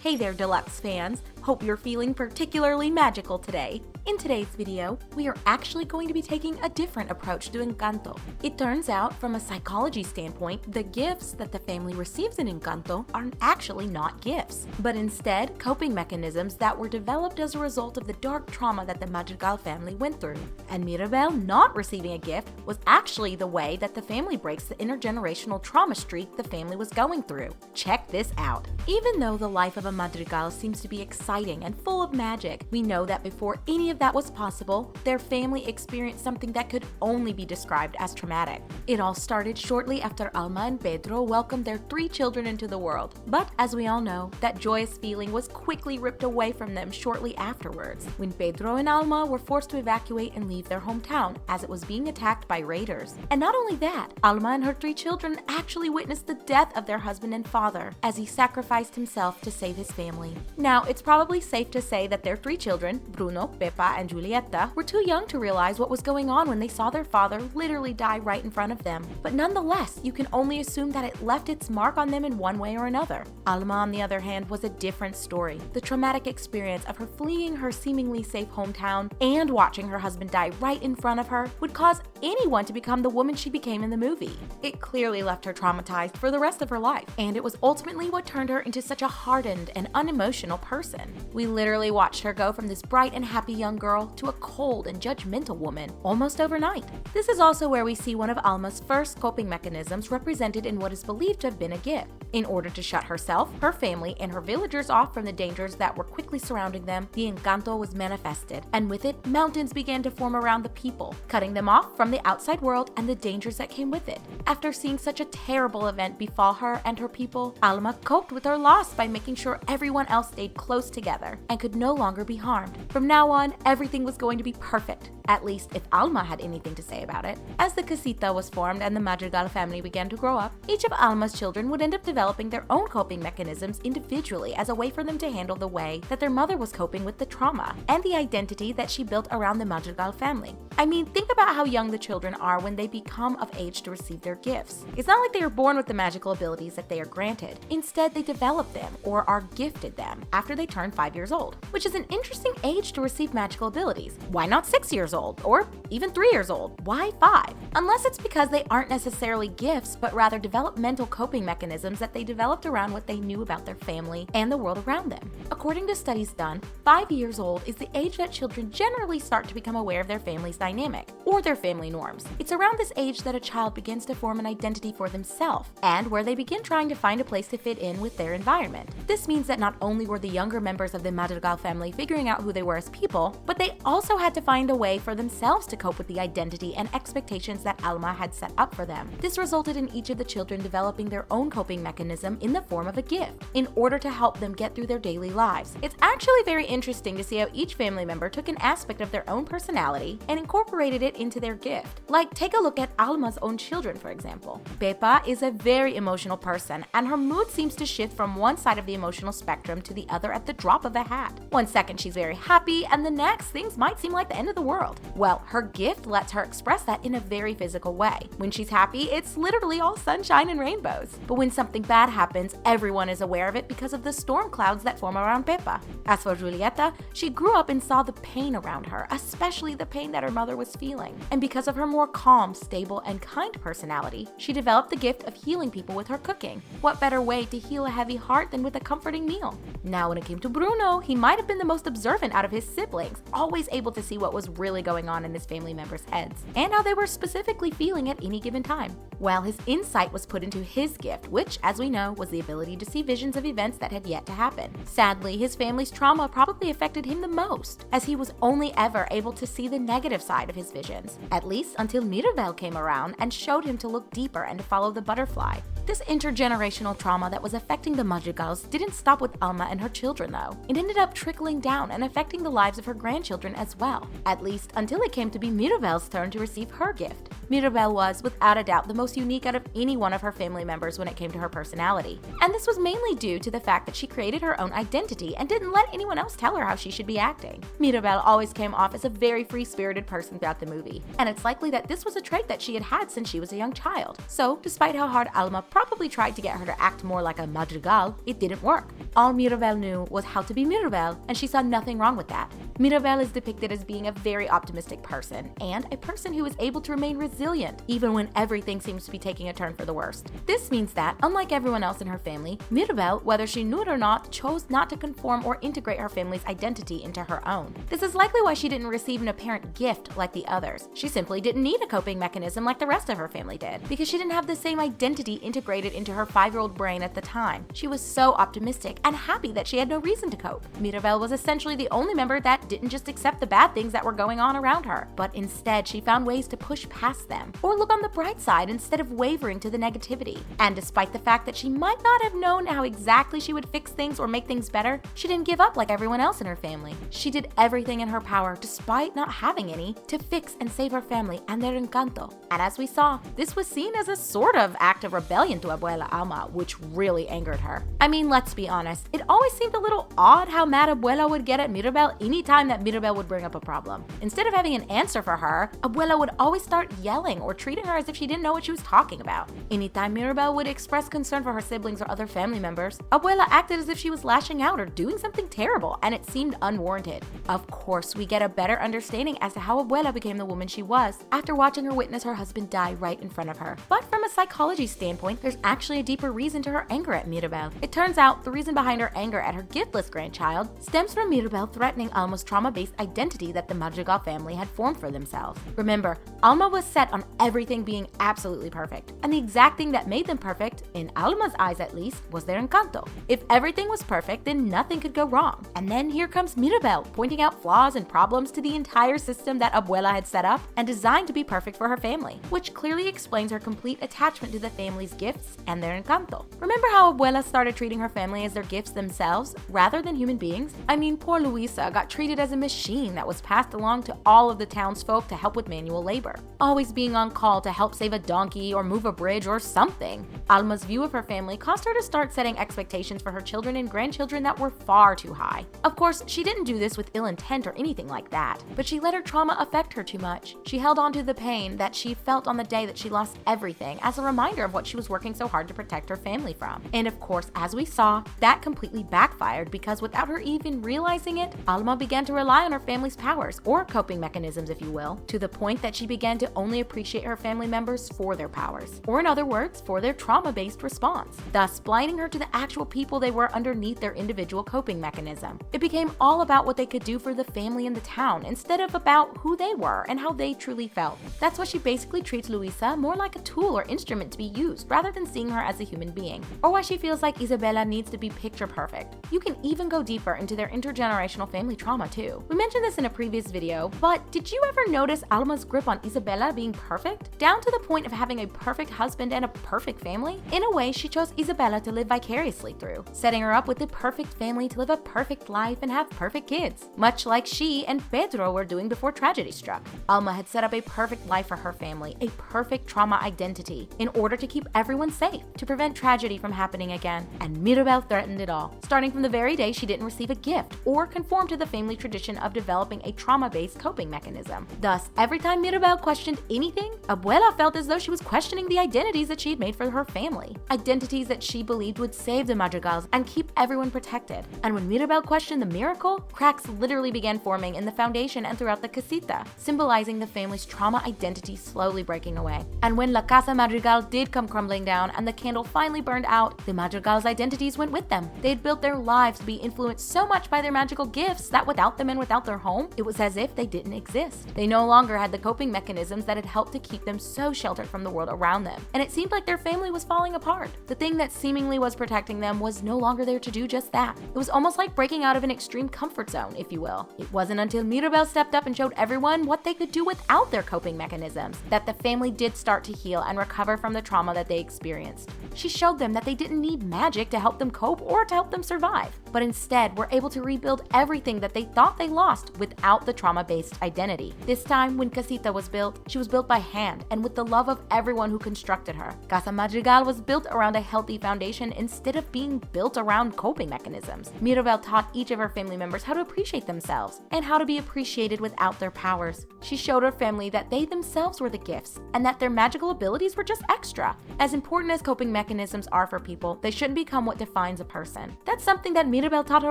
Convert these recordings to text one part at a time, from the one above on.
Hey there, Deluxe fans! Hope you're feeling particularly magical today. In today's video, we are actually going to be taking a different approach to Encanto. It turns out, from a psychology standpoint, the gifts that the family receives in Encanto are actually not gifts, but instead coping mechanisms that were developed as a result of the dark trauma that the Madrigal family went through. And Mirabel not receiving a gift was actually the way that the family breaks the intergenerational trauma streak the family was going through. Check this out. Even though the life of a Madrigal seems to be exciting and full of magic, we know that before any of that was possible, their family experienced something that could only be described as traumatic. It all started shortly after Alma and Pedro welcomed their 3 children into the world. But as we all know, that joyous feeling was quickly ripped away from them shortly afterwards, when Pedro and Alma were forced to evacuate and leave their hometown as it was being attacked by raiders. And not only that, Alma and her 3 children actually witnessed the death of their husband and father as he sacrificed himself to save his family. Now, it's probably safe to say that their 3 children, Bruno, Pepa, and Julieta, were too young to realize what was going on when they saw their father literally die right in front of them. But nonetheless, you can only assume that it left its mark on them in one way or another. Alma, on the other hand, was a different story. The traumatic experience of her fleeing her seemingly safe hometown and watching her husband die right in front of her would cause anyone to become the woman she became in the movie. It clearly left her traumatized for the rest of her life, and it was ultimately what turned her into such a hardened and unemotional person. We literally watched her go from this bright and happy young girl to a cold and judgmental woman almost overnight. This is also where we see one of Alma's first coping mechanisms represented in what is believed to have been a gift. In order to shut herself, her family, and her villagers off from the dangers that were quickly surrounding them, the Encanto was manifested, and with it, mountains began to form around the people, cutting them off from the outside world and the dangers that came with it. After seeing such a terrible event befall her and her people, Alma coped with her loss by making sure everyone else stayed close together and could no longer be harmed. From now on, everything was going to be perfect, at least if Alma had anything to say about it. As the casita was formed and the Madrigal family began to grow up, each of Alma's children would end up developing their own coping mechanisms individually as a way for them to handle the way that their mother was coping with the trauma and the identity that she built around the Madrigal family. I mean, think about how young the children are when they become of age to receive their gifts. It's not like they are born with the magical abilities that they are granted. Instead, they develop them or are gifted them after they turn 5 years old, which is an interesting age to receive magical abilities. Why not 6 years old? Or even 3 years old? Why 5? Unless it's because they aren't necessarily gifts, but rather developmental coping mechanisms that they developed around what they knew about their family and the world around them. According to studies done, 5 years old is the age that children generally start to become aware of their family's dynamic or their family norms. It's around this age that a child begins to form an identity for themselves and where they begin trying to find a place to fit in with their environment. This means that not only were the younger members of the Madrigal family figuring out who they were as people, but they also had to find a way for themselves to cope with the identity and expectations that Alma had set up for them. This resulted in each of the children developing their own coping mechanism in the form of a gift in order to help them get through their daily lives. It's actually very interesting to see how each family member took an aspect of their own personality and incorporated it into their gift. Like, take a look at Alma's own children, for example. Pepa is a very emotional person, and her mood seems to shift from one side of the emotional spectrum to the other at the drop of a hat. One second she's very happy, and the next things might seem like the end of the world. Well, her gift lets her express that in a very physical way. When she's happy, it's literally all sunshine and rainbows. But when something bad happens, everyone is aware of it because of the storm clouds that form around Pepa. As for Julieta, she grew up and saw the pain around her, especially the pain that her mother was feeling. And because of her more calm, stable, and kind personality, she developed the gift of healing people with her cooking. What better way to heal a heavy heart than with a comforting meal? Now, when it came to Bruno, he might have been the most observant out of his siblings, always able to see what was really going on in his family members' heads and how they were specifically feeling at any given time. Well, his insight was put into his gift, which, as we know, was the ability to see visions of events that had yet to happen. Sadly, his family's trauma probably affected him the most, as he was only ever able to see the negative side of his visions, at least until Mirabel came around and showed him to look deeper and to follow the butterfly. This intergenerational trauma that was affecting the Madrigals didn't stop with Alma and her children, though. It ended up trickling down and affecting the lives of her grandchildren as well, at least until it came to be Mirabel's turn to receive her gift. Mirabel was, without a doubt, the most unique out of any one of her family members when it came to her personality. And this was mainly due to the fact that she created her own identity and didn't let anyone else tell her how she should be acting. Mirabel always came off as a very free-spirited person throughout the movie, and it's likely that this was a trait that she had had since she was a young child. So, despite how hard Alma probably tried to get her to act more like a Madrigal, it didn't work. All Mirabel knew was how to be Mirabel, and she saw nothing wrong with that. Mirabel is depicted as being a very optimistic person, and a person who is able to remain resilient, even when everything seems to be taking a turn for the worst. This means that, unlike everyone else in her family, Mirabel, whether she knew it or not, chose not to conform or integrate her family's identity into her own. This is likely why she didn't receive an apparent gift like the others. She simply didn't need a coping mechanism like the rest of her family did, because she didn't have the same identity integrated into her 5-year-old brain at the time. She was so optimistic and happy that she had no reason to cope. Mirabel was essentially the only member that didn't just accept the bad things that were going on around her, but instead she found ways to push past them, or look on the bright side instead of wavering to the negativity. And despite the fact that she might not have known how exactly she would fix things or make things better, she didn't give up like everyone else in her family. She did everything in her power, despite not having any, to fix and save her family and their Encanto. And as we saw, this was seen as a sort of act of rebellion to Abuela Alma, which really angered her. I mean, let's be honest, it always seemed a little odd how mad Abuela would get at Mirabel anytime that Mirabel would bring up a problem. Instead of having an answer for her, Abuela would always start yelling or treating her as if she didn't know what she was talking about. Anytime Mirabel would express concern for her siblings or other family members, Abuela acted as if she was lashing out or doing something terrible, and it seemed unwarranted. Of course, we get a better understanding as to how Abuela became the woman she was after watching her witness her husband die right in front of her. But from a psychology standpoint, there's actually a deeper reason to her anger at Mirabel. It turns out the reason behind her anger at her giftless grandchild stems from Mirabel threatening Alma's trauma-based identity that the Madrigal family had formed for themselves. Remember, Alma was set on everything being absolutely perfect, and the exact thing that made them perfect, in Alma's eyes at least, was their Encanto. If everything was perfect, then nothing could go wrong. And then here comes Mirabel, pointing out flaws and problems to the entire system that Abuela had set up and designed to be perfect for her family, which clearly explains her complete attachment to the family's gifts and their Encanto. Remember how Abuela started treating her family as their gifts themselves, rather than human beings? I mean, poor Luisa got treated as a machine that was passed along to all of the townsfolk to help with manual labor, always being on call to help save a donkey or move a bridge or something. Alma's view of her family caused her to start setting expectations for her children and grandchildren that were far too high. Of course, she didn't do this with ill intent or anything like that, but she let her trauma affect her too much. She held on to the pain that she felt on the day that she lost everything as a reminder of what she was working so hard to protect her family from. And of course, as we saw, that completely backfired because without her even realizing it, Alma began to rely on her family's powers, or coping mechanisms if you will, to the point that she began to only appreciate her family members for their powers, or in other words, for their trauma-based response, thus blinding her to the actual people they were underneath their individual coping mechanism. It became all about what they could do for the family and the town, instead of about who they were and how they truly felt. That's why she basically treats Luisa more like a tool or instrument to be used, rather than seeing her as a human being, or why she feels like Isabela needs to be picture perfect. You can even go deeper into their intergenerational family trauma too. We mentioned this in a previous video, but did you ever notice Alma's grip on Isabela being perfect? Down to the point of having a perfect husband and a perfect family? In a way, she chose Isabela to live vicariously through, setting her up with the perfect family to live a perfect life and have perfect kids, much like she and Pedro were doing before tragedy struck. Alma had set up a perfect life for her family, a perfect trauma identity, in order to keep everyone safe, to prevent tragedy from happening again, and Mirabel threatened it all, starting from the very day she didn't receive a gift or conform to the family tradition of developing a trauma-based coping mechanism. Thus, every time Mirabel questioned anything, Abuela felt as though she was questioning the identities that she had made for her family, identities that she believed would save the Madrigals and keep everyone protected. And when Mirabel questioned the miracle, cracks literally began forming in the foundation and throughout the casita, symbolizing the family's trauma identity slowly breaking away. And when La Casa Madrigal did come crumbling down and the candle finally burned out, the Madrigal's identities went with them. They had built their lives to be influenced so much by their magical gifts that without them and without their home, it was as if they didn't exist. They no longer had the coping mechanisms that had helped to keep them so sheltered from the world around them, and it seemed like their family was falling apart. The thing that seemingly was protecting them was no longer there to do just that. It was almost like breaking out of an extreme comfort zone, if you will. It wasn't until Mirabel stepped up and showed everyone what they could do without their coping mechanisms that the family did start to heal and recover from the trauma that they experienced. She showed them that they didn't need magic to help them cope or to help them survive, but instead were able to rebuild everything that they thought they lost without the trauma-based identity. This time, when Casita was built, she was built built by hand and with the love of everyone who constructed her. Casa Madrigal was built around a healthy foundation instead of being built around coping mechanisms. Mirabel taught each of her family members how to appreciate themselves and how to be appreciated without their powers. She showed her family that they themselves were the gifts and that their magical abilities were just extra. As important as coping mechanisms are for people, they shouldn't become what defines a person. That's something that Mirabel taught her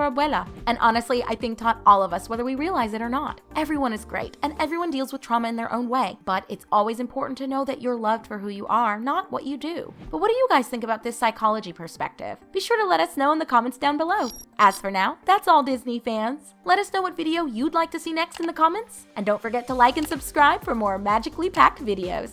abuela, and honestly, I think taught all of us whether we realize it or not. Everyone is great, and everyone deals with trauma in their own way, but it's always important to know that you're loved for who you are, not what you do. But what do you guys think about this psychology perspective? Be sure to let us know in the comments down below. As for now, that's all, Disney fans. Let us know what video you'd like to see next in the comments, and don't forget to like and subscribe for more magically packed videos.